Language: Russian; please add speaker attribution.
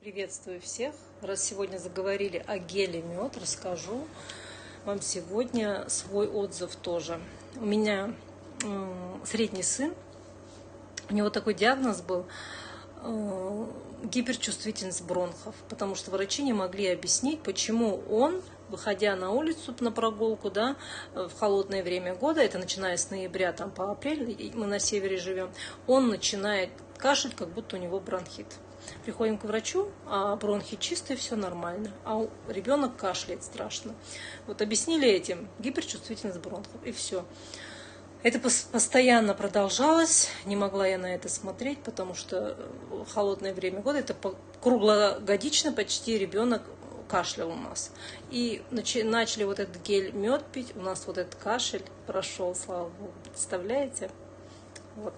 Speaker 1: Приветствую всех! Раз сегодня заговорили о геле мед, расскажу вам сегодня свой отзыв тоже. У меня средний сын, у него такой диагноз был гиперчувствительность бронхов, потому что врачи не могли объяснить, почему он, выходя на улицу на прогулку, да, в холодное время года, это начиная с ноября там, по апрель, мы на севере живем, он начинает кашлять, как будто у него бронхит. Приходим к врачу, а бронхи чистые, все нормально, а ребенок кашляет страшно. Вот объяснили этим гиперчувствительность бронхов, и все. Это постоянно продолжалось, не могла я на это смотреть, потому что холодное время года, это круглогодично почти ребенок кашлял у нас. И начали вот этот гель-мед пить, у нас вот этот кашель прошел, слава богу, представляете? Вот.